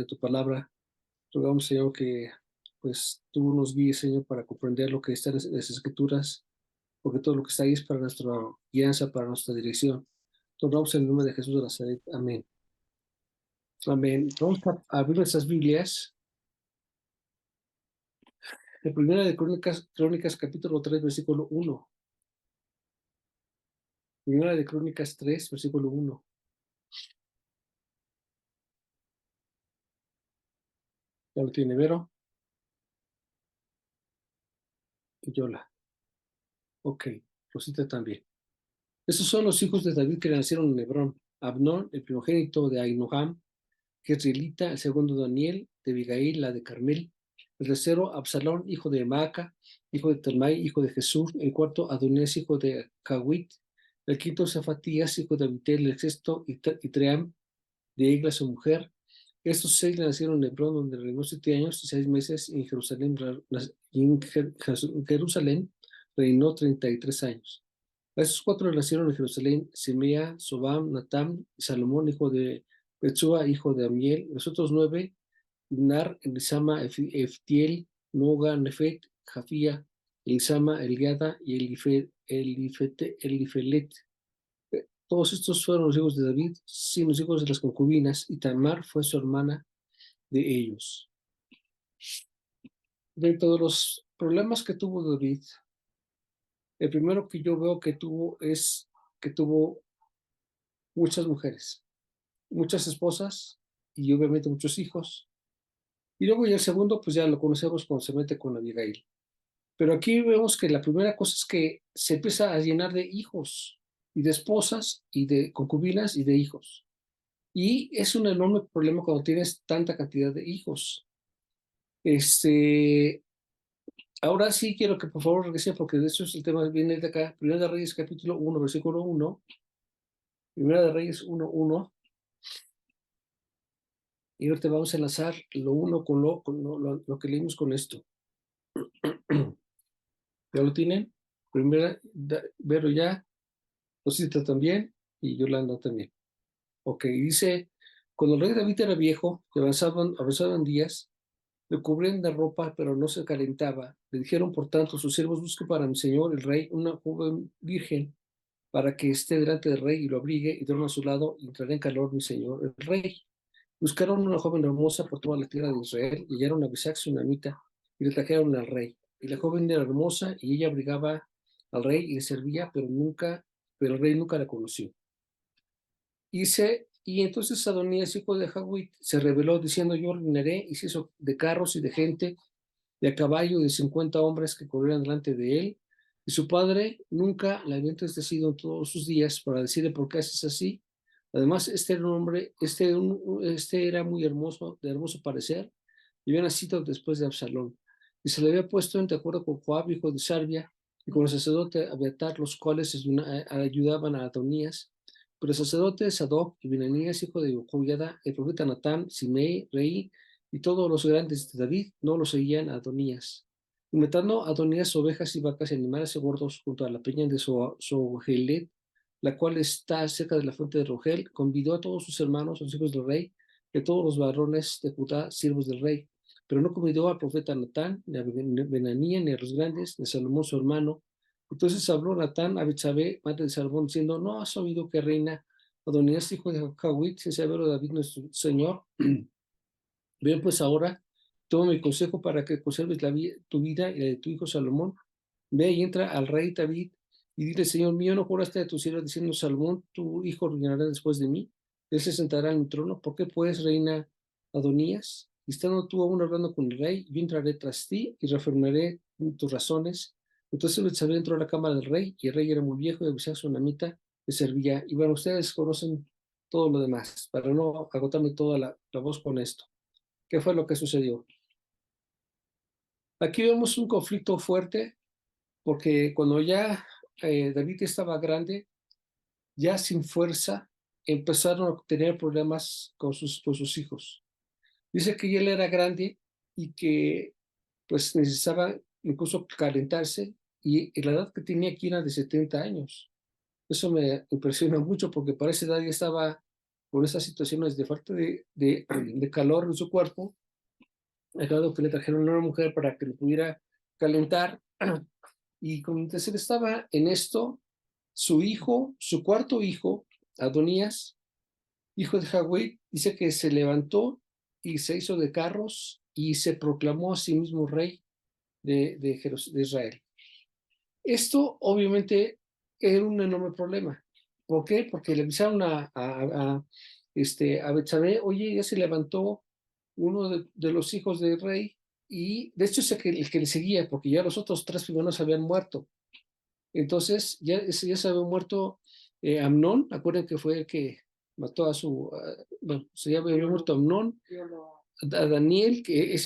de tu palabra. Rogamos, Señor, que pues tú nos guíes, Señor, para comprender lo que está en las Escrituras, porque todo lo que está ahí es para nuestra guianza, para nuestra dirección. Rogamos en el nombre de Jesús de Nazaret. Amén. Amén. Vamos a abrir nuestras Biblias. En Primera de Crónicas, capítulo 3, versículo 1. Primera de Crónicas 3, versículo 1. Ya lo tiene Vero y Yola. Ok, Rosita también. Estos son los hijos de David que nacieron en Hebrón: Abnón, el primogénito de Ahinoam, Jezreelita; el segundo Daniel, de Abigail, la de Carmel; el tercero Absalón, hijo de Maaca, hijo de Talmai, hijo de Jesús; el cuarto Adonés, hijo de Hagüit; el quinto Zafatías, hijo de Abitel; el sexto Itream, de Egla, su mujer. Estos seis nacieron en Hebrón, donde reinó 7 años y 6 meses, y en Jerusalén reinó 33 años. A estos cuatro nacieron en Jerusalén: Simea, Sobam, Natam y Salomón, hijo de Betsua, hijo de Amiel. Los otros 9: Ibnar, Elisama, Eftiel, Noga, Nefet, Jafía, Elisama, Eliada y Elifelet. Todos estos fueron los hijos de David, sin los hijos de las concubinas, y Tamar fue su hermana de ellos. Dentro de los problemas que tuvo David, el primero que yo veo que tuvo es que tuvo muchas mujeres, muchas esposas y obviamente muchos hijos. Y luego ya el segundo, pues ya lo conocemos cuando se mete con Abigail. Pero aquí vemos que la primera cosa es que se empieza a llenar de hijos y de esposas y de concubinas y de hijos. Y es un enorme problema cuando tienes tanta cantidad de hijos. Ahora sí quiero que por favor regrese, porque de eso es el tema, viene de acá. Primera de Reyes, capítulo 1, versículo 1. Primera de Reyes 1, 1. Y ahorita vamos a enlazar lo uno con lo que leímos con esto. ¿Ya lo tienen? Primera, Vero ya, Rosita también, y Yolanda también. Ok, dice: cuando el rey David era viejo, que avanzaban días, le cubrían de ropa, pero no se calentaba. Le dijeron, por tanto, sus siervos: busque para mi señor el rey una joven virgen, para que esté delante del rey y lo abrigue, y duerma a su lado, y entrará en calor mi señor el rey. Buscaron una joven hermosa por toda la tierra de Israel, y hallaron a Abisag sunamita, y le trajeron al rey. Y la joven era hermosa, y ella abrigaba al rey y le servía, pero el rey nunca la conoció. Y entonces Adonías, hijo de Hagüit, se rebeló, diciendo: yo ordenaré, y se hizo de carros y de gente, de a caballo, de 50 hombres que corrieran delante de él. Y su padre nunca la había entristecido en todos sus días para decirle: ¿por qué haces así? Además, este era un hombre, este era muy hermoso, de hermoso parecer, y había nacido después de Absalón. Y se le había puesto de acuerdo con Joab, hijo de Sarvia, y con el sacerdote Abiatar, los cuales ayudaban a Adonías. Pero el sacerdote Sadoc y Benanías, hijo de Joiada, el profeta Natán, Simei, rey, y todos los grandes de David no lo seguían a Adonías. Y matando a Adonías ovejas y vacas y animales gordos junto a la peña de Sohelet, la cual está cerca de la fuente de Rogel, convidó a todos sus hermanos, los hijos del rey, y a todos los varones de Judá, siervos del rey. Pero no convidó al profeta Natán, ni a Benanías, ni a los grandes, ni a Salomón su hermano. Entonces habló Natán a Betsabé, madre de Salomón, diciendo: ¿no has oído que reina Adonías, hijo de Hagüit, sin saberlo David nuestro señor? Bien, pues ahora toma mi consejo para que conserves tu vida y la de tu hijo Salomón. Ve y entra al rey David y dile: Señor mío, ¿no juraste a tu siervo diciendo: Salomón, tu hijo, reinará después de mí? Él se sentará en mi trono. ¿Por qué pues reina Adonías? Y estando tú aún hablando con el rey, yo entraré tras ti y reafirmaré tus razones. Entonces Betsabé entró a la cámara del rey, y el rey era muy viejo, y Abisag sunamita le servía. Y bueno, ustedes conocen todo lo demás, para no agotarme toda la voz con esto. ¿Qué fue lo que sucedió? Aquí vemos un conflicto fuerte, porque cuando ya David estaba grande, ya sin fuerza, empezaron a tener problemas con sus hijos. Dice que él era grande y que pues necesitaba incluso calentarse, y la edad que tenía aquí era de 70 años. Eso me impresiona mucho, porque para esa edad ya estaba por esas situaciones de falta de calor en su cuerpo, acabado que le trajeron a una mujer para que le pudiera calentar. Y mientras él estaba en esto, su hijo, su cuarto hijo, Adonías, hijo de Hagüit, dice que se levantó y se hizo de carros y se proclamó a sí mismo rey de Israel. Esto obviamente era un enorme problema. ¿Por qué? Porque le avisaron a Betsabé, oye, ya se levantó uno de los hijos del rey, y de hecho es el que le seguía, porque ya los otros tres primeros habían muerto. Entonces ya se había muerto Amnón, acuerden que fue el que mató bueno, se había muerto Amnón, a Daniel, que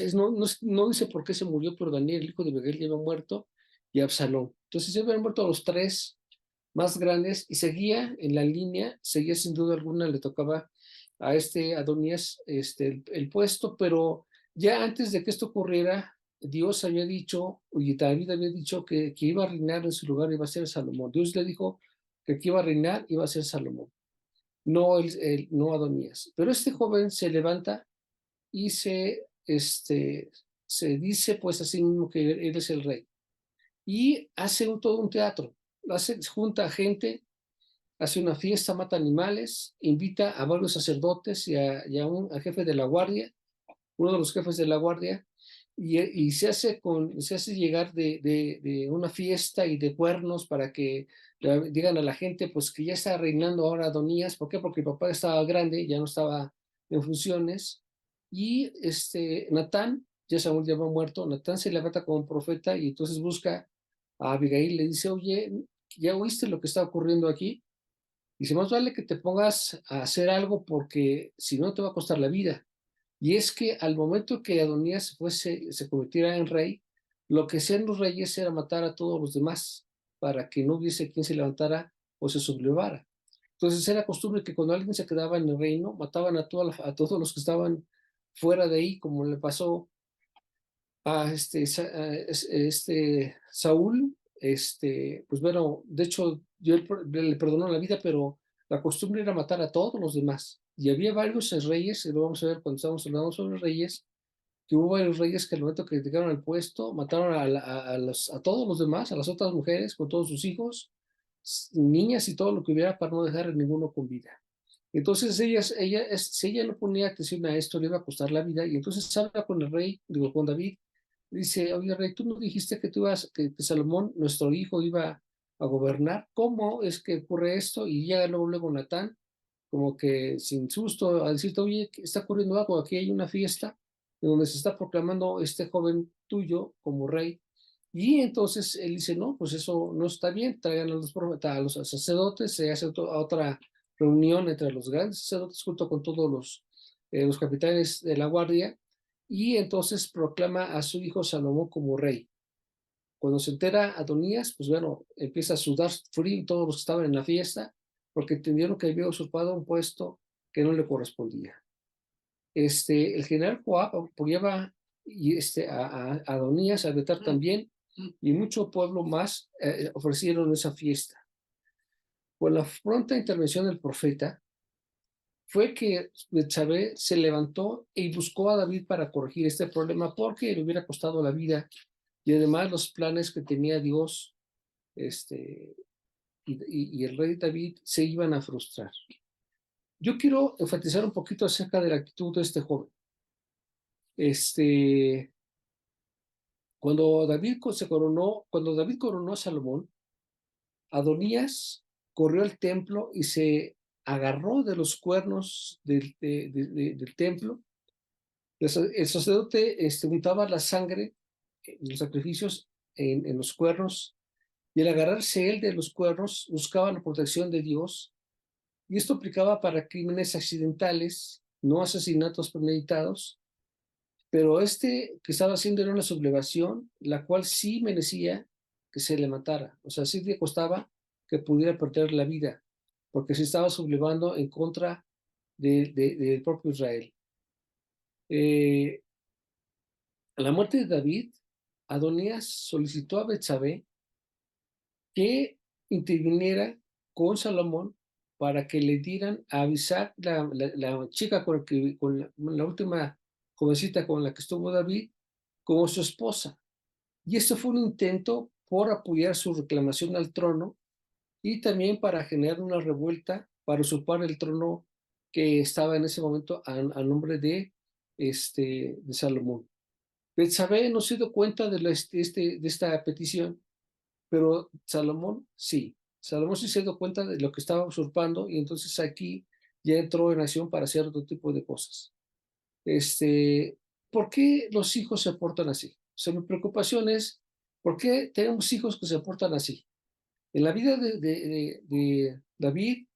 no dice por qué se murió, pero Daniel, el hijo de Beguel, ya había muerto, y Absalón. Entonces ya habían muerto los tres más grandes, y seguía en la línea, seguía sin duda alguna, le tocaba a Adonías el puesto, pero ya antes de que esto ocurriera, Dios había dicho, y David había dicho que iba a reinar en su lugar, iba a ser Salomón. Dios le dijo que iba a reinar, iba a ser Salomón, no Adonías. Pero este joven se levanta y se dice pues así mismo que él es el rey. Y hace todo un teatro, junta a gente, hace una fiesta, mata animales, invita a varios sacerdotes y a un jefe de la guardia, uno de los jefes de la guardia, y se hace llegar de una fiesta y de cuernos para que digan a la gente pues que ya está reinando ahora Adonías. ¿Por qué? Porque el papá estaba grande, ya no estaba en funciones, y Natán, ya Saúl ya había muerto, Natán se levanta como profeta y entonces busca a Abigail, le dice, oye, ¿ya oíste lo que está ocurriendo aquí? Dice, más vale que te pongas a hacer algo porque si no te va a costar la vida. Y es que al momento que Adonías se convirtiera en rey, lo que hacían los reyes era matar a todos los demás para que no hubiese quien se levantara o se sublevara. Entonces era costumbre que cuando alguien se quedaba en el reino, mataban a todos los que estaban fuera de ahí, como le pasó a Saúl. Pues bueno, de hecho, le perdonó la vida, pero la costumbre era matar a todos los demás. Y había varios reyes, y lo vamos a ver cuando estamos hablando sobre reyes, que hubo varios reyes que al momento que llegaron al puesto, mataron a todos los demás, a las otras mujeres, con todos sus hijos, niñas y todo lo que hubiera, para no dejar a ninguno con vida. Entonces si ella no ponía atención a esto, le iba a costar la vida, y entonces habla con el rey, digo, con David, dice, oye rey, tú no dijiste que Salomón, nuestro hijo, iba a gobernar. ¿Cómo es que ocurre esto? Y llega luego Natán, como que sin susto, a decirte, oye, está ocurriendo algo, aquí hay una fiesta en donde se está proclamando este joven tuyo como rey. Y entonces él dice, no, pues eso no está bien, traigan a los sacerdotes, se hace otra reunión entre los grandes sacerdotes junto con todos los capitanes de la guardia, y entonces proclama a su hijo Salomón como rey. Cuando se entera Adonías, pues bueno, empieza a sudar frío todos los que estaban en la fiesta, porque entendieron que había usurpado un puesto que no le correspondía. El general Joab apoyaba a Adonías, a Abiatar también, y mucho pueblo más ofrecieron esa fiesta. Con la pronta intervención del profeta, fue que Betsabé se levantó y buscó a David para corregir este problema, porque le hubiera costado la vida, y además los planes que tenía Dios este, y el rey David se iban a frustrar. Yo quiero enfatizar un poquito acerca de la actitud de este joven. Cuando David coronó a Salomón, Adonías corrió al templo y se agarró de los cuernos del templo. El sacerdote untaba la sangre en los sacrificios en los cuernos, y al agarrarse él de los cuernos buscaba la protección de Dios, y esto aplicaba para crímenes accidentales, no asesinatos premeditados. Pero que estaba haciendo era una sublevación, la cual sí merecía que se le matara. O sea, sí le costaba que pudiera perder la vida, porque se estaba sublevando en contra del propio Israel. A la muerte de David, Adonías solicitó a Betsabé que interviniera con Salomón para que le dieran a Abisag, la chica con la última jovencita con la que estuvo David, como su esposa. Y esto fue un intento por apoyar su reclamación al trono y también para generar una revuelta para usurpar el trono que estaba en ese momento a nombre de Salomón. Betsabé no se dio cuenta de esta petición, pero Salomón sí. Salomón sí se dio cuenta de lo que estaba usurpando y entonces aquí ya entró en acción para hacer otro tipo de cosas. ¿Por qué los hijos se portan así? O sea, mi preocupación es, ¿por qué tenemos hijos que se portan así? En la vida de David,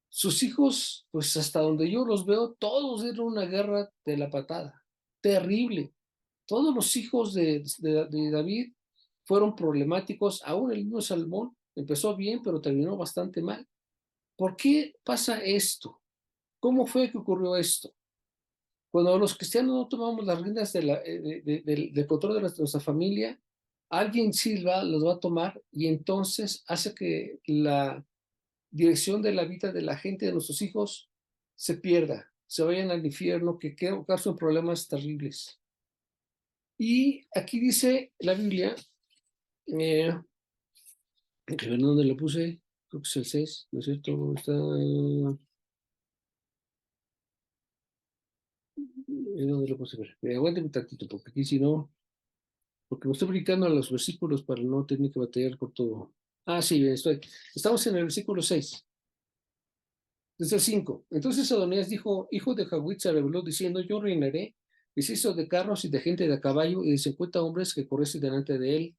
sus hijos, pues hasta donde yo los veo, todos dieron una guerra de la patada, terrible. Todos los hijos de David fueron problemáticos, aún el mismo Salomón empezó bien, pero terminó bastante mal. ¿Por qué pasa esto? ¿Cómo fue que ocurrió esto? Cuando los cristianos no tomamos las riendas del control de nuestra familia, alguien sí los va a tomar y entonces hace que la dirección de la vida de la gente, de nuestros hijos, se pierda, se vayan al infierno, que causen problemas terribles. Y aquí dice la Biblia, que ver dónde lo puse, creo que es el 6, ¿no es cierto? Está, ¿dónde lo puse? Aguántame un tantito, porque aquí si no, porque me estoy brincando a los versículos para no tener que batallar por todo. Ah, sí, bien, estamos en el versículo 6. Desde el 5. Entonces Adonías dijo, hijo de Hagüit se rebeló diciendo, yo reinaré, y se hizo de carros y de gente de a caballo y de 50 hombres que corriesen delante de él.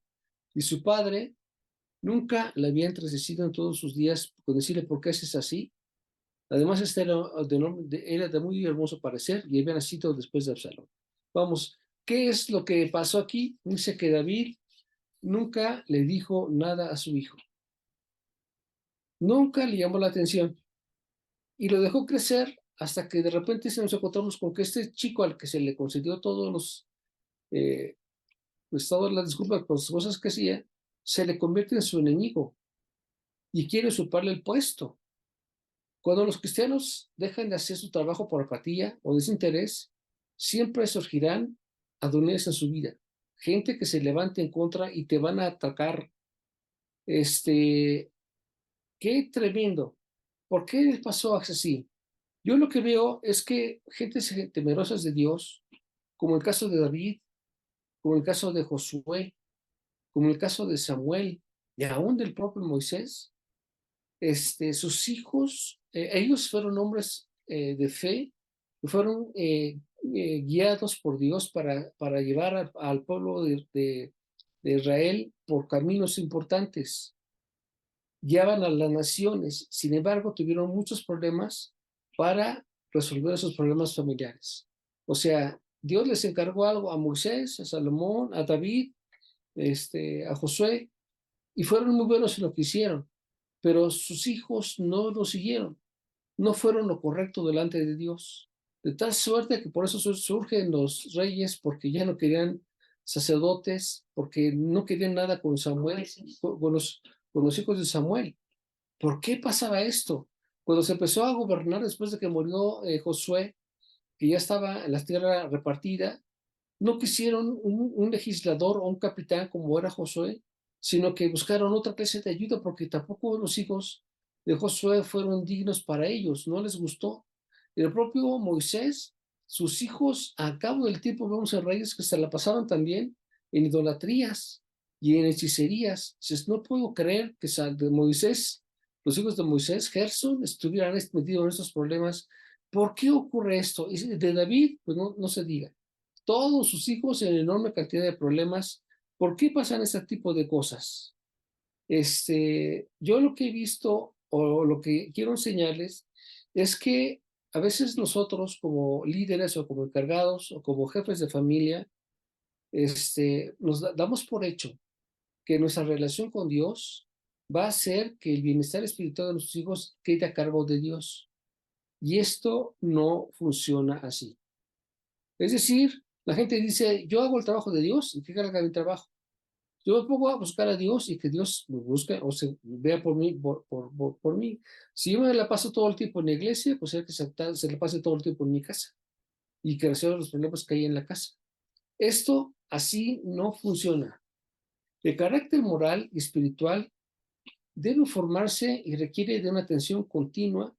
Y su padre nunca le había entristecido en todos sus días con decirle, ¿por qué haces así? Además, este era de muy hermoso parecer y había nacido después de Absalón. Vamos, ¿qué es lo que pasó aquí? Dice que David nunca le dijo nada a su hijo. Nunca le llamó la atención y lo dejó crecer hasta que de repente se nos encontramos con que este chico al que se le concedió eh, todas las disculpas por las cosas que hacía, se le convierte en su enemigo y quiere usurparle el puesto. Cuando los cristianos dejan de hacer su trabajo por apatía o desinterés, siempre surgirán adonías en su vida. Gente que se levante en contra y te van a atacar. Qué tremendo. ¿Por qué les pasó así? Yo lo que veo es que gentes temerosas de Dios, como el caso de David, como el caso de Josué, como el caso de Samuel y aún del propio Moisés, sus hijos, ellos fueron hombres de fe, fueron guiados por Dios para llevar al pueblo de Israel por caminos importantes. Guiaban a las naciones, sin embargo, tuvieron muchos problemas para resolver esos problemas familiares. O sea, Dios les encargó algo a Moisés, a Salomón, a David, a Josué, y fueron muy buenos en lo que hicieron, pero sus hijos no lo siguieron, no fueron lo correcto delante de Dios. De tal suerte que por eso surgen los reyes, porque ya no querían sacerdotes, porque no querían nada con Samuel, con los hijos de Samuel. ¿Por qué pasaba esto? Cuando se empezó a gobernar después de que murió Josué, que ya estaba en la tierra repartida, no quisieron un legislador o un capitán como era Josué, sino que buscaron otra clase de ayuda porque tampoco los hijos de Josué fueron dignos para ellos, no les gustó. El propio Moisés, sus hijos, a cabo del tiempo vemos a reyes que se la pasaban también en idolatrías y en hechicerías. Entonces, no puedo creer que de Moisés, los hijos de Moisés, Gerson, estuvieran metidos en estos problemas. ¿Por qué ocurre esto? Y de David, pues no se diga todos sus hijos en enorme cantidad de problemas. ¿Por qué pasan este tipo de cosas? Yo lo que he visto o lo que quiero enseñarles es que a veces nosotros como líderes o como encargados o como jefes de familia, nos damos por hecho que nuestra relación con Dios va a hacer que el bienestar espiritual de nuestros hijos quede a cargo de Dios. Y esto no funciona así. Es decir, la gente dice, yo hago el trabajo de Dios y que haga mi trabajo. Yo me pongo a buscar a Dios y que Dios me busque o se vea por mí, por mí. Si yo me la paso todo el tiempo en la iglesia, pues hay que se la pase todo el tiempo en mi casa y que resuelva los problemas que hay en la casa. Esto así no funciona. El carácter moral y espiritual debe formarse y requiere de una atención continua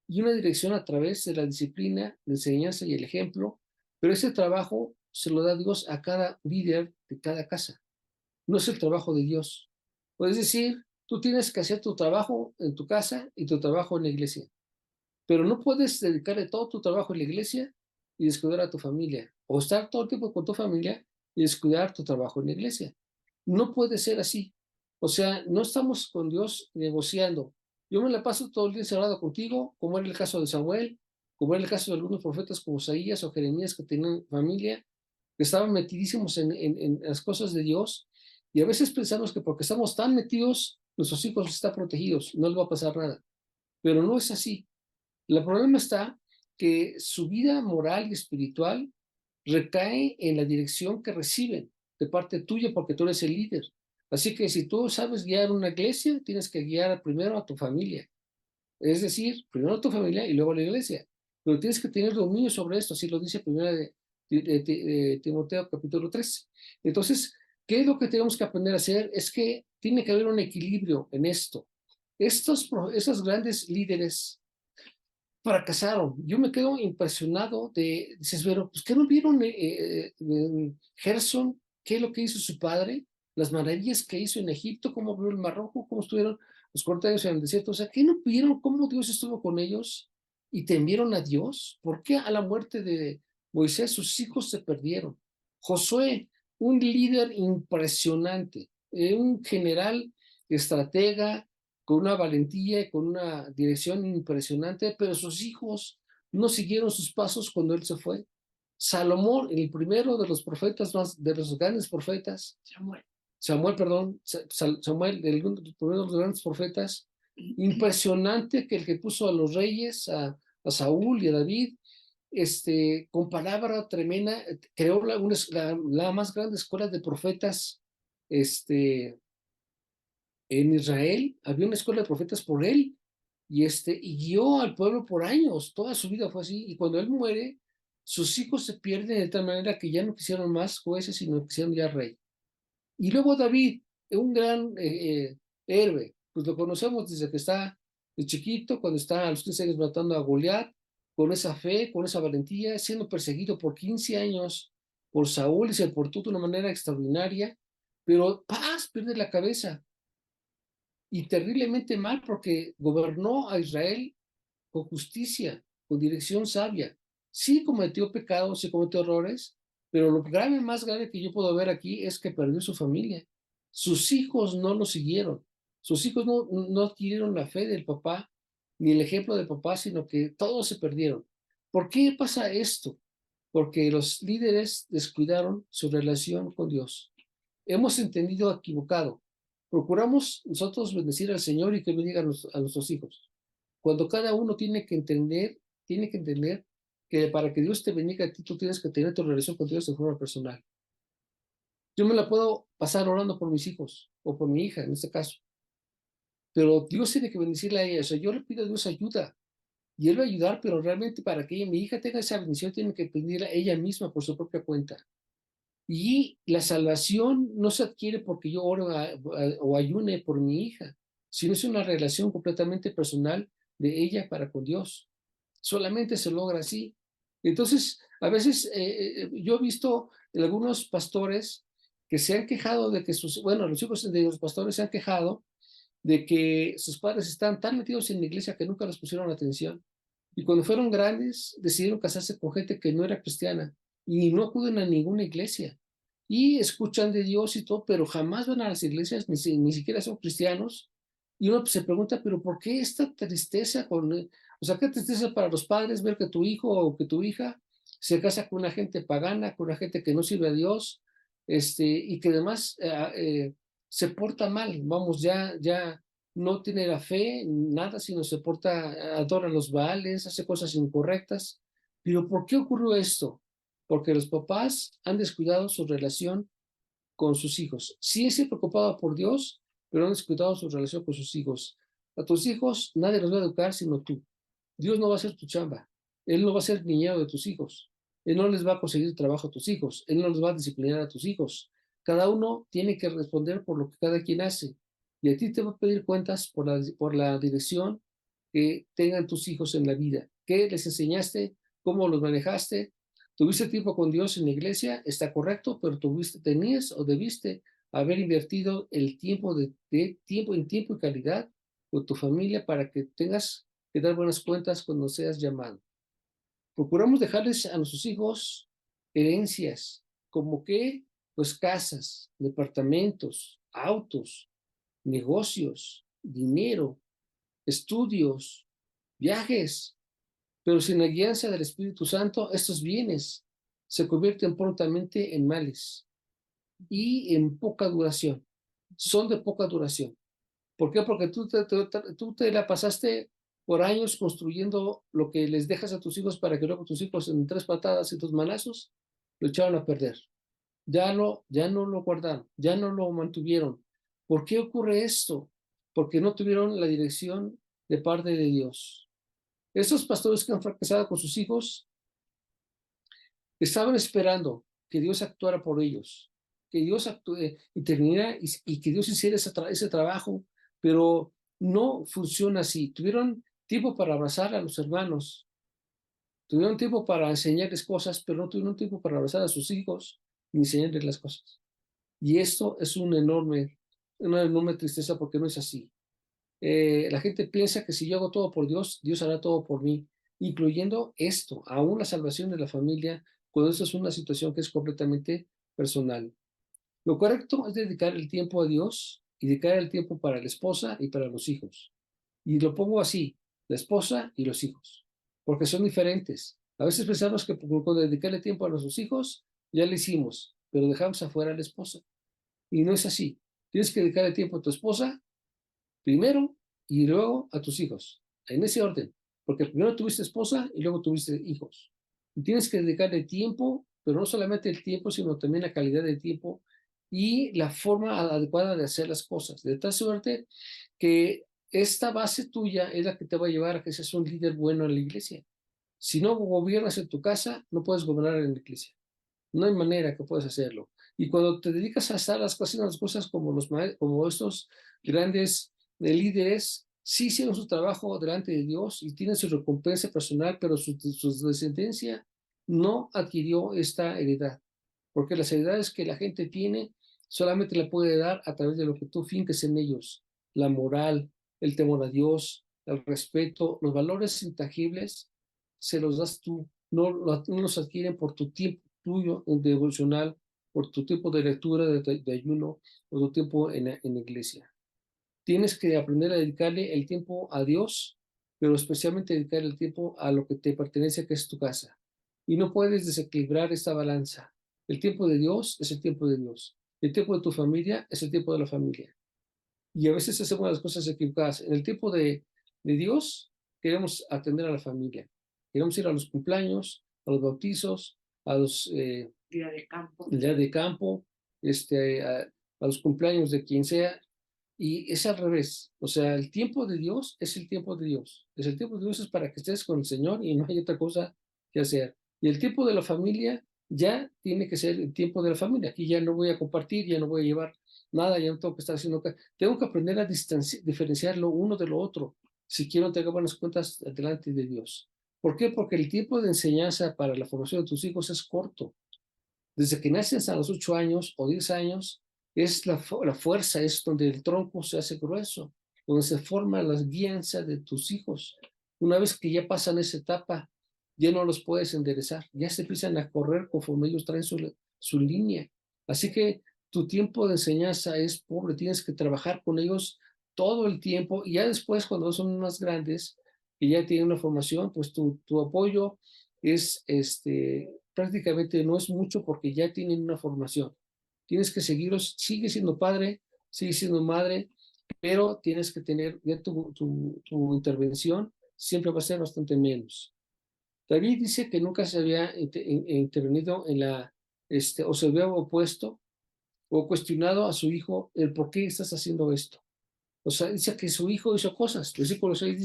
y una dirección a través de la disciplina, la enseñanza y el ejemplo, pero ese trabajo se lo da Dios a cada líder de cada casa. No es el trabajo de Dios. Puedes decir, tú tienes que hacer tu trabajo en tu casa y tu trabajo en la iglesia, pero no puedes dedicarle todo tu trabajo en la iglesia y descuidar a tu familia, o estar todo el tiempo con tu familia y descuidar tu trabajo en la iglesia. No puede ser así. O sea, no estamos con Dios negociando. Yo me la paso todo el día encerrado contigo, como era el caso de Samuel, como era el caso de algunos profetas como Isaías o Jeremías que tenían familia, que estaban metidísimos en las cosas de Dios. Y a veces pensamos que porque estamos tan metidos, nuestros hijos están protegidos, no les va a pasar nada. Pero no es así. El problema está que su vida moral y espiritual recae en la dirección que reciben de parte tuya porque tú eres el líder. Así que si tú sabes guiar una iglesia, tienes que guiar primero a tu familia. Es decir, primero a tu familia y luego a la iglesia. Pero tienes que tener dominio sobre esto, así lo dice primera de Timoteo capítulo 3. Entonces, ¿qué es lo que tenemos que aprender a hacer? Es que tiene que haber un equilibrio en esto. Esos grandes líderes fracasaron. Yo me quedo impresionado dices, pero, pues, ¿qué no vieron Gerson? ¿Qué es lo que hizo su padre? Las maravillas que hizo en Egipto, cómo abrió el Mar Rojo, cómo estuvieron los 40 años en el desierto. O sea, ¿qué no vieron cómo Dios estuvo con ellos y temieron a Dios? ¿Por qué a la muerte de Moisés sus hijos se perdieron? Josué, un líder impresionante, un general, estratega, con una valentía y con una dirección impresionante, pero sus hijos no siguieron sus pasos cuando él se fue. Salomón, el primero de los profetas más, de los grandes profetas, Samuel, perdón, Samuel, el primero de los grandes profetas, impresionante que el que puso a los reyes, a Saúl y a David, con palabra tremenda, creó la más grande escuela de profetas, en Israel. Había una escuela de profetas por él y guió al pueblo por años. Toda su vida fue así. Y cuando él muere, sus hijos se pierden de tal manera que ya no quisieron más jueces, sino quisieron ya rey. Y luego David, un gran héroe, pues lo conocemos desde que está de chiquito, cuando está a los 15 años matando a Goliat, con esa fe, con esa valentía, siendo perseguido por 15 años por Saúl y se portó de una manera extraordinaria, pero paz, pierde la cabeza y terriblemente mal porque gobernó a Israel con justicia, con dirección sabia. Sí cometió pecados, sí cometió errores, pero lo grave, más grave que yo puedo ver aquí es que perdió su familia. Sus hijos no lo siguieron. Sus hijos no adquirieron la fe del papá, ni el ejemplo del papá, sino que todos se perdieron. ¿Por qué pasa esto? Porque los líderes descuidaron su relación con Dios. Hemos entendido equivocado. Procuramos nosotros bendecir al Señor y que bendiga a nuestros hijos. Cuando cada uno tiene que entender que para que Dios te bendiga a ti, tú tienes que tener tu relación con Dios de forma personal. Yo me la puedo pasar orando por mis hijos o por mi hija, en este caso, pero Dios tiene que bendecirla a ella. O sea, yo le pido a Dios ayuda y Él va a ayudar, pero realmente para que mi hija tenga esa bendición, tiene que pedirla ella misma por su propia cuenta. Y la salvación no se adquiere porque yo oro o ayune por mi hija, sino es una relación completamente personal de ella para con Dios. Solamente se logra así. Entonces, a veces yo he visto algunos pastores que se han quejado de que bueno, los hijos de los pastores se han quejado de que sus padres están tan metidos en la iglesia que nunca les pusieron atención. Y cuando fueron grandes, decidieron casarse con gente que no era cristiana y no acuden a ninguna iglesia. Y escuchan de Dios y todo, pero jamás van a las iglesias, ni siquiera son cristianos. Y uno se pregunta, pero ¿por qué esta tristeza o sea, qué tristeza para los padres ver que tu hijo o que tu hija se casa con una gente pagana, con una gente que no sirve a Dios, y que además se porta mal, vamos, ya no tiene la fe, nada, sino se porta, adora los Baales, hace cosas incorrectas. Pero ¿por qué ocurrió esto? Porque los papás han descuidado su relación con sus hijos. Sí se preocupaba por Dios, pero no descuidado su relación con sus hijos. A tus hijos nadie los va a educar sino tú. Dios no va a hacer tu chamba. Él no va a ser niñero de tus hijos. Él no les va a conseguir trabajo a tus hijos. Él no los va a disciplinar a tus hijos. Cada uno tiene que responder por lo que cada quien hace. Y a ti te va a pedir cuentas por la dirección que tengan tus hijos en la vida. ¿Qué les enseñaste? ¿Cómo los manejaste? ¿Tuviste tiempo con Dios en la iglesia? Está correcto, pero tenías o debiste haber invertido el tiempo en tiempo y calidad con tu familia para que tengas que dar buenas cuentas cuando seas llamado. Procuramos dejarles a nuestros hijos herencias, como que, pues casas, departamentos, autos, negocios, dinero, estudios, viajes, pero sin la guianza del Espíritu Santo, estos bienes se convierten prontamente en males y en poca duración. Son de poca duración. ¿Por qué? Porque tú te la pasaste por años construyendo lo que les dejas a tus hijos para que luego tus hijos en 3 patadas y 2 manazos lo echaron a perder. Ya no lo guardaron, ya no lo mantuvieron. ¿Por qué ocurre esto? Porque no tuvieron la dirección de parte de Dios. Estos pastores que han fracasado con sus hijos estaban esperando que Dios actuara por ellos, que Dios interviniera y que Dios hiciera ese trabajo, pero no funciona así. Tuvieron tiempo para abrazar a los hermanos, tuvieron tiempo para enseñarles cosas, pero no tuvieron tiempo para abrazar a sus hijos y enseñarles las cosas. Y esto es una enorme tristeza porque no es así. La gente piensa que si yo hago todo por Dios, Dios hará todo por mí, incluyendo esto, aún la salvación de la familia, cuando eso es una situación que es completamente personal. Lo correcto es dedicar el tiempo a Dios y dedicar el tiempo para la esposa y para los hijos. Y lo pongo así, la esposa y los hijos, porque son diferentes. A veces pensamos que con dedicarle tiempo a nuestros hijos, ya lo hicimos, pero dejamos afuera a la esposa. Y no es así. Tienes que dedicarle tiempo a tu esposa primero y luego a tus hijos, en ese orden, porque primero tuviste esposa y luego tuviste hijos. Y tienes que dedicarle tiempo, pero no solamente el tiempo, sino también la calidad del tiempo y la forma adecuada de hacer las cosas, de tal suerte que esta base tuya es la que te va a llevar a que seas un líder bueno en la iglesia. Si no gobiernas en tu casa, no puedes gobernar en la iglesia. No hay manera que puedas hacerlo. Y cuando te dedicas a hacer las cosas como estos grandes líderes, sí hicieron su trabajo delante de Dios y tienen su recompensa personal, pero su descendencia no adquirió esta heredad, porque las heredades que la gente tiene solamente la puede dar a través de lo que tú finques en ellos, la moral, el temor a Dios, el respeto, los valores intangibles, se los das tú, no los adquieren por tu tiempo tuyo devocional, por tu tiempo de lectura, de ayuno, o tu tiempo en la iglesia. Tienes que aprender a dedicarle el tiempo a Dios, pero especialmente dedicar el tiempo a lo que te pertenece, que es tu casa. Y no puedes desequilibrar esta balanza. El tiempo de Dios es el tiempo de Dios. El tiempo de tu familia es el tiempo de la familia. Y a veces hacemos las cosas equivocadas. En el tiempo de Dios queremos atender a la familia. Queremos ir a los cumpleaños, a los bautizos, a los día de campo, a los cumpleaños de quien sea. Y es al revés. O sea, el tiempo de Dios es el tiempo de Dios. Es el tiempo de Dios es para que estés con el Señor y no hay otra cosa que hacer. Y el tiempo de la familia ya tiene que ser el tiempo de la familia. Aquí ya no voy a compartir, ya no voy a llevar nada, ya no tengo que estar haciendo. Tengo que aprender a diferenciar lo uno de lo otro si quiero tener buenas cuentas delante de Dios. ¿Por qué? Porque el tiempo de enseñanza para la formación de tus hijos es corto. Desde que nacen a los 8 años o 10 años, es la fuerza, es donde el tronco se hace grueso, donde se forma la guianza de tus hijos. Una vez que ya pasan esa etapa, ya no los puedes enderezar, ya se empiezan a correr conforme ellos traen su línea. Así que tu tiempo de enseñanza es pobre, tienes que trabajar con ellos todo el tiempo y ya después cuando son más grandes y ya tienen una formación, pues tu apoyo es prácticamente no es mucho porque ya tienen una formación. Tienes que seguirlos, sigue siendo padre, sigue siendo madre, pero tienes que tener ya tu intervención, siempre va a ser bastante menos. David dice que nunca se había intervenido o se había opuesto o cuestionado a su hijo el por qué estás haciendo esto. O sea, dice que su hijo hizo cosas. Versículo 6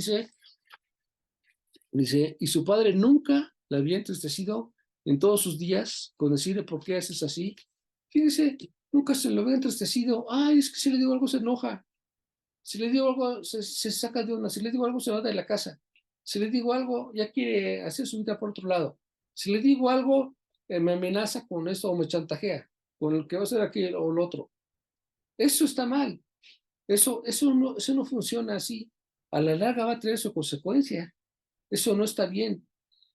dice, y su padre nunca le había entristecido en todos sus días con decirle por qué haces así. Fíjese, nunca se lo había entristecido. Ay, es que si le digo algo se enoja. Si le digo algo se saca de una. Si le digo algo se va de la casa. Si le digo algo ya quiere hacer su vida por otro lado. Si le digo algo me amenaza con esto o me chantajea con el que va a hacer aquello o lo otro. Eso está mal. Eso no funciona así. A la larga va a tener su consecuencia. Eso no está bien.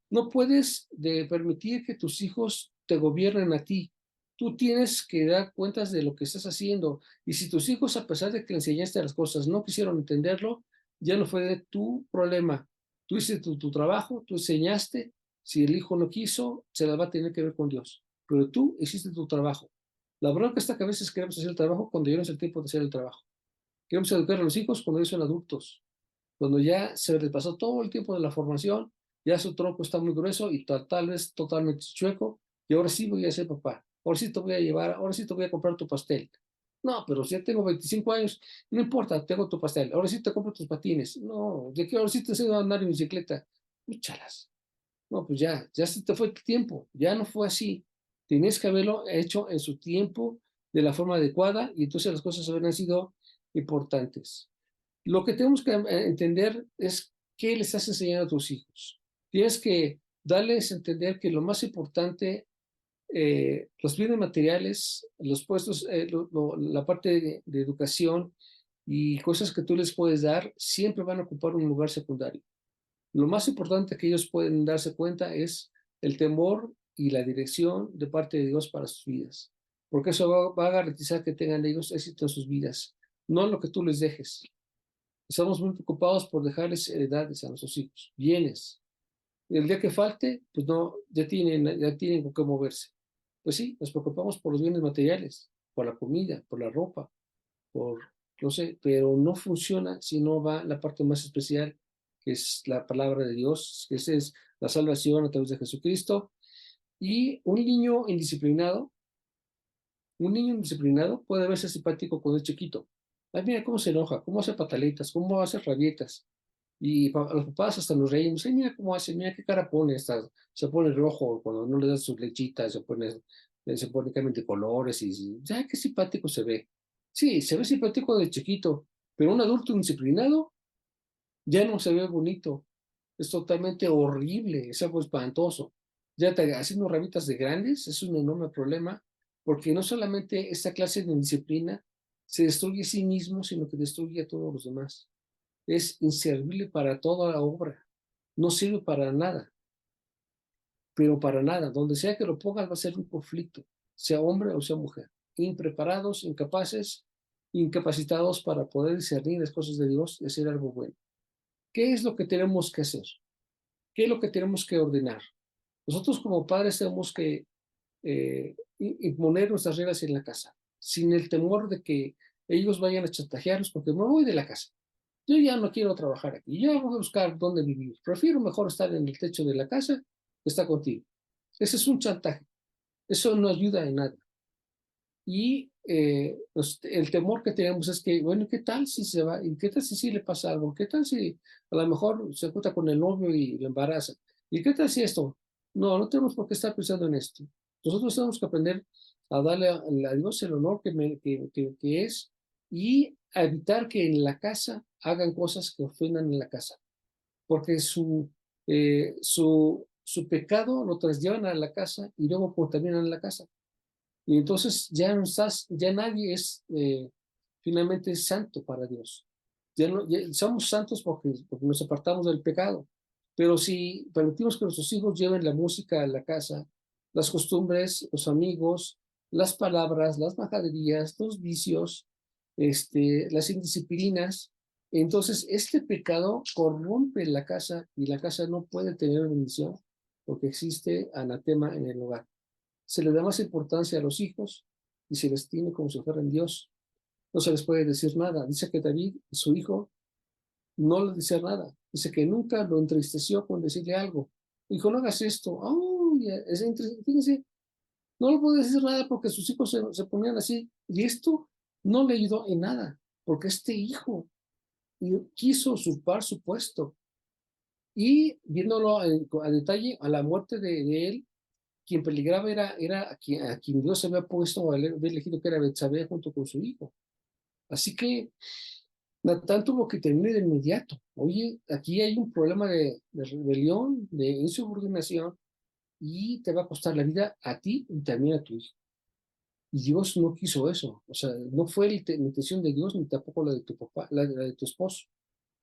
No puedes permitir que tus hijos te gobiernen a ti. Tú tienes que dar cuentas de lo que estás haciendo. Y si tus hijos, a pesar de que le enseñaste las cosas, no quisieron entenderlo, ya no fue de tu problema. Tú hiciste tu trabajo, tú enseñaste. Si el hijo no quiso, se la va a tener que ver con Dios. Pero tú hiciste tu trabajo. La bronca está que a veces queremos hacer el trabajo cuando ya no es el tiempo de hacer el trabajo. Queremos educar a los hijos cuando ellos son adultos, cuando ya se les pasó todo el tiempo de la formación, ya su tronco está muy grueso y tal vez totalmente chueco, y ahora sí voy a ser papá, ahora sí te voy a llevar, ahora sí te voy a comprar tu pastel. No, pero si ya tengo 25 años, no importa, tengo tu pastel, ahora sí te compro tus patines. No, de que ahora sí te enseño a andar en bicicleta. Úchalas. No, pues ya se te fue tu tiempo, ya no fue así. Tienes que haberlo hecho en su tiempo, de la forma adecuada, y entonces las cosas habrían sido importantes. Lo que tenemos que entender es qué le estás enseñando a tus hijos. Tienes que darles a entender que lo más importante, los bienes materiales, los puestos, la parte de educación y cosas que tú les puedes dar, siempre van a ocupar un lugar secundario. Lo más importante que ellos pueden darse cuenta es el temor y la dirección de parte de Dios para sus vidas, porque eso va a garantizar que tengan ellos éxito en sus vidas, no lo que tú les dejes. Estamos muy preocupados por dejarles heredades a nuestros hijos, bienes. El día que falte, pues no, ya tienen con qué moverse. Pues sí, nos preocupamos por los bienes materiales, por la comida, por la ropa, por, no sé, pero no funciona si no va la parte más especial, que es la palabra de Dios, que esa es la salvación a través de Jesucristo. Y un niño indisciplinado puede verse simpático cuando es chiquito. Ay, mira cómo se enoja, cómo hace pataletas, cómo hace rabietas. Y los papás hasta nos reímos. Ay, mira cómo hace, mira qué cara pone. Se pone rojo cuando no le das sus lechitas, se pone cambios de colores y ya qué simpático se ve. Sí, se ve simpático de chiquito, pero un adulto indisciplinado ya no se ve bonito. Es totalmente horrible, es algo espantoso. Ya haciendo rabitas de grandes es un enorme problema, porque no solamente esta clase de indisciplina se destruye a sí mismo, sino que destruye a todos los demás. Es inservible para toda la obra, no sirve para nada, pero para nada. Donde sea que lo pongas va a ser un conflicto, sea hombre o sea mujer. Impreparados, incapaces, incapacitados para poder discernir las cosas de Dios y hacer algo bueno. ¿Qué es lo que tenemos que hacer? ¿Qué es lo que tenemos que ordenar? Nosotros como padres tenemos que imponer nuestras reglas en la casa, sin el temor de que ellos vayan a chantajearnos, porque me voy de la casa. Yo ya no quiero trabajar aquí, ya voy a buscar dónde vivir. Prefiero mejor estar en el techo de la casa que estar contigo. Ese es un chantaje. Eso no ayuda en nada. Y el temor que tenemos es que, bueno, ¿qué tal si se va? ¿Y qué tal si sí le pasa algo? ¿Qué tal si a lo mejor se junta con el novio y le embaraza? ¿Y qué tal si esto? No, no tenemos por qué estar pensando en esto. Nosotros tenemos que aprender a darle a Dios el honor que es y a evitar que en la casa hagan cosas que ofendan en la casa, porque su pecado lo llevan a la casa y luego contaminan la casa. Y entonces ya nadie es finalmente santo para Dios. Ya somos santos porque nos apartamos del pecado. Pero si permitimos que nuestros hijos lleven la música a la casa, las costumbres, los amigos, las palabras, las majaderías, los vicios, las indisciplinas, entonces este pecado corrompe la casa y la casa no puede tener bendición porque existe anatema en el hogar. Se le da más importancia a los hijos y se les tiene como si fueran Dios. No se les puede decir nada. Dice que David, su hijo, no le decía nada. Dice que nunca lo entristeció con decirle algo. Dijo, no hagas esto. Oh, fíjense, No le puede decir nada porque sus hijos se ponían así. Y esto no le ayudó en nada, porque este hijo quiso usurpar su puesto. Y viéndolo a detalle, a la muerte de él, quien peligraba era a quien Dios había puesto, o había elegido, que era Betsabé, junto con su hijo. Así que Natán tuvo que terminar de inmediato. Oye, aquí hay un problema de rebelión, de insubordinación, y te va a costar la vida a ti y también a tu hijo. Y Dios no quiso eso. O sea, no fue la intención de Dios, ni tampoco la de tu papá, la de tu esposo.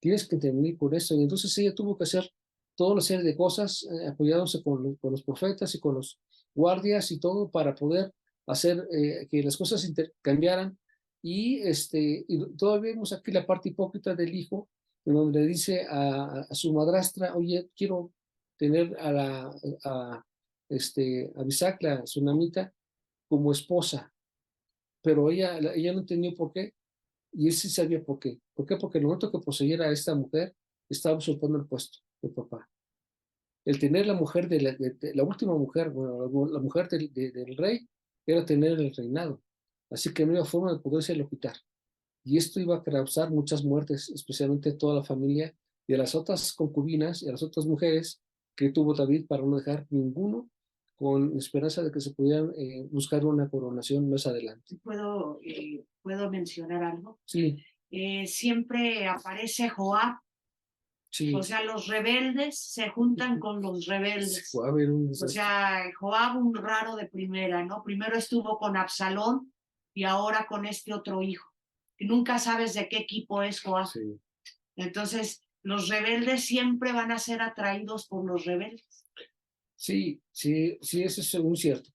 Tienes que terminar con eso. Y entonces ella tuvo que hacer toda una serie de cosas, apoyándose con los profetas y con los guardias y todo, para poder hacer que las cosas cambiaran. Y todavía vemos aquí la parte hipócrita del hijo, en donde le dice a su madrastra: oye, quiero tener a, a Bisac, la tsunamita, como esposa. Pero ella no entendió por qué, y él sí sabía por qué. ¿Por qué? Porque el momento que poseyera a esta mujer, estaba usurpando el puesto de papá. El tener la mujer de la última mujer, bueno, la mujer del rey, era tener el reinado. Así que no había forma de podérselo quitar. Y esto iba a causar muchas muertes, especialmente a toda la familia y a las otras concubinas y a las otras mujeres que tuvo David, para no dejar ninguno con esperanza de que se pudieran buscar una coronación más adelante. ¿Puedo mencionar algo? Sí, Siempre aparece Joab. sí. O sea, los rebeldes se juntan con los rebeldes. Fue a haber un O desastre. sea, Joab, un raro de primera, ¿no? Primero estuvo con Absalón y ahora con este otro hijo. Y nunca sabes de qué equipo es Joab. Sí. Entonces, los rebeldes siempre van a ser atraídos por los rebeldes. Sí, sí, sí, eso es muy cierto.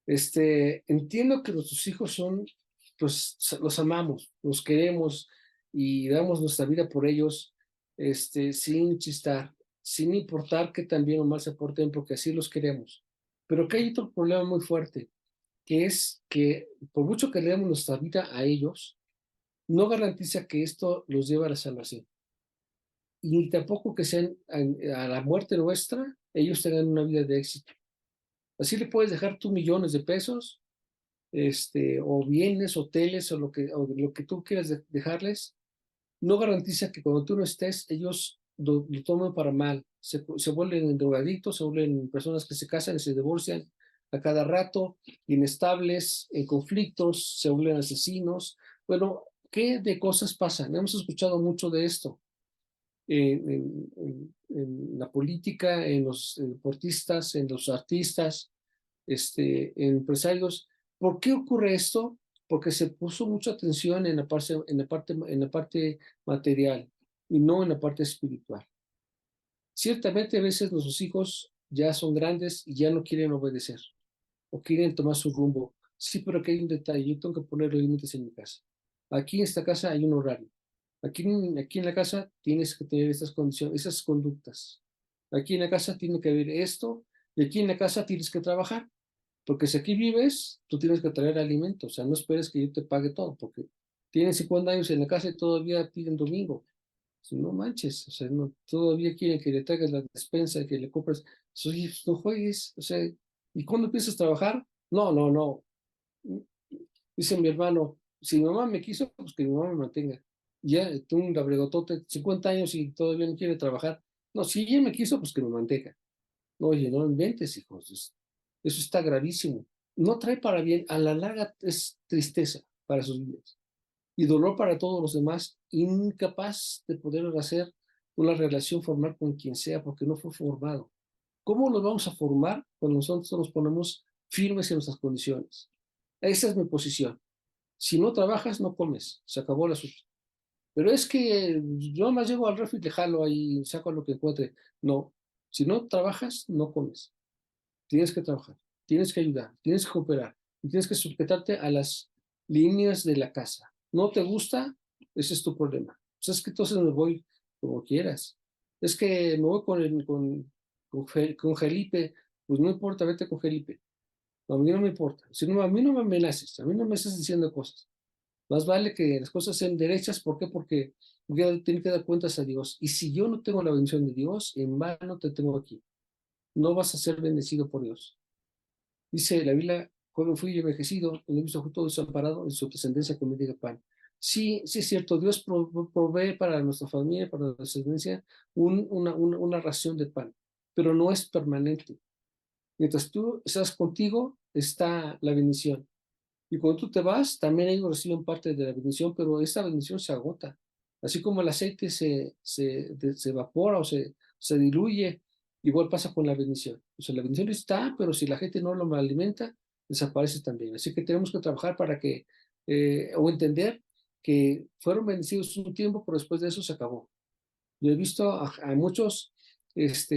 Entiendo que nuestros hijos son, pues, los amamos, los queremos y damos nuestra vida por ellos, sin chistar, sin importar que tan bien o mal se porten, porque así los queremos. Pero que hay otro problema muy fuerte, que es que por mucho que le demos nuestra vida a ellos, no garantiza que esto los lleve a la salvación. Y tampoco que sean a la muerte nuestra, ellos tengan una vida de éxito. Así le puedes dejar tú millones de pesos, o bienes, hoteles, o lo que tú quieras dejarles. No garantiza que cuando tú no estés, ellos lo tomen para mal. Se vuelven drogadictos, se vuelven personas que se casan y se divorcian a cada rato, inestables, en conflictos, se vuelven asesinos. Bueno, ¿qué de cosas pasan? Hemos escuchado mucho de esto en la política, en los deportistas, en los artistas, en empresarios. ¿Por qué ocurre esto? Porque se puso mucha atención en la parte material y no en la parte espiritual. Ciertamente a veces nuestros hijos ya son grandes y ya no quieren obedecer o quieren tomar su rumbo. Sí, pero aquí hay un detalle: yo tengo que poner límites en mi casa. Aquí en esta casa hay un horario. Aquí en la casa tienes que tener estas condiciones, esas conductas. Aquí en la casa tiene que haber esto, y aquí en la casa tienes que trabajar. Porque si aquí vives, tú tienes que traer alimento. O sea, no esperes que yo te pague todo, porque tienen 50 años en la casa y todavía piden domingo. Si no manches, o sea, todavía quieren que le traigas la despensa, que le compres. Oye, pues, no juegues. O sea, ¿y cuándo empiezas a trabajar? No, no, no. Dice mi hermano: si mi mamá me quiso, pues que mi mamá me mantenga. Ya, tú un labregotote, 50 años y todavía no quiere trabajar. No, si ella me quiso, pues que me mantenga. No, oye, no inventes, hijos. Eso está gravísimo. No trae para bien. A la larga es tristeza para sus vidas y dolor para todos los demás, incapaz de poder hacer una relación formal con quien sea porque no fue formado. ¿Cómo lo vamos a formar cuando nosotros nos ponemos firmes en nuestras condiciones? Esa es mi posición. Si no trabajas, no comes. Se acabó el asunto. Pero es que yo más llego al refri y le jalo ahí, saco lo que encuentre. No. Si no trabajas, no comes. Tienes que trabajar, tienes que ayudar, tienes que cooperar y tienes que sujetarte a las líneas de la casa. ¿No te gusta? Ese es tu problema. O sea, es que entonces me voy como quieras. Es que me voy con Felipe. Pues no importa, vete con Felipe. A mí no me importa. Si no, a mí no me amenaces, a mí no me estás diciendo cosas. Más vale que las cosas sean derechas. ¿Por qué? Porque yo tengo que dar cuentas a Dios. Y si yo no tengo la bendición de Dios, en vano te tengo aquí. No vas a ser bendecido por Dios. Dice la Biblia, joven fui y envejecido, y no he visto justo desamparado en su descendencia que me diga pan. Sí, sí es cierto, Dios provee para nuestra familia, para nuestra descendencia, una ración de pan, pero no es permanente. Mientras tú estás contigo, está la bendición. Y cuando tú te vas, también ellos reciben parte de la bendición, pero esta bendición se agota. Así como el aceite se evapora o se diluye, igual pasa con la bendición. O sea, la bendición está, pero si la gente no lo alimenta, desaparece también. Así que tenemos que trabajar para que, o entender que fueron bendecidos un tiempo, pero después de eso se acabó. Yo he visto a muchos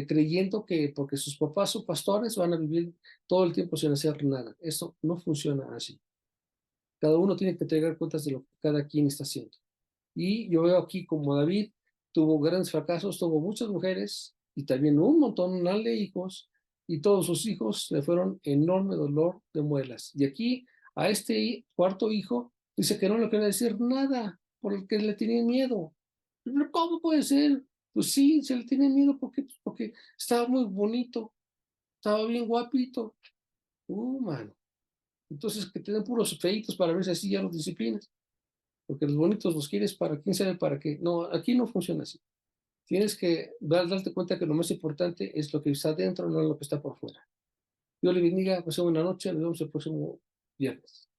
creyendo que porque sus papás son pastores van a vivir todo el tiempo sin hacer nada. Eso no funciona así. Cada uno tiene que entregar cuentas de lo que cada quien está haciendo. Y yo veo aquí como David tuvo grandes fracasos, tuvo muchas mujeres y también un montón de hijos, y todos sus hijos le fueron enorme dolor de muelas. Y aquí a este cuarto hijo dice que no le quería decir nada porque le tenía miedo. ¿Pero cómo puede ser? Pues sí, se le tiene miedo porque estaba muy bonito, estaba bien guapito. Mano. Entonces que te den puros feitos para ver si así ya los disciplinas. Porque los bonitos los quieres para quién sabe para qué. No, aquí no funciona así. Tienes que darte cuenta que lo más importante es lo que está dentro, no lo que está por fuera. Dios le bendiga, pasemos buena noche, nos vemos el próximo viernes.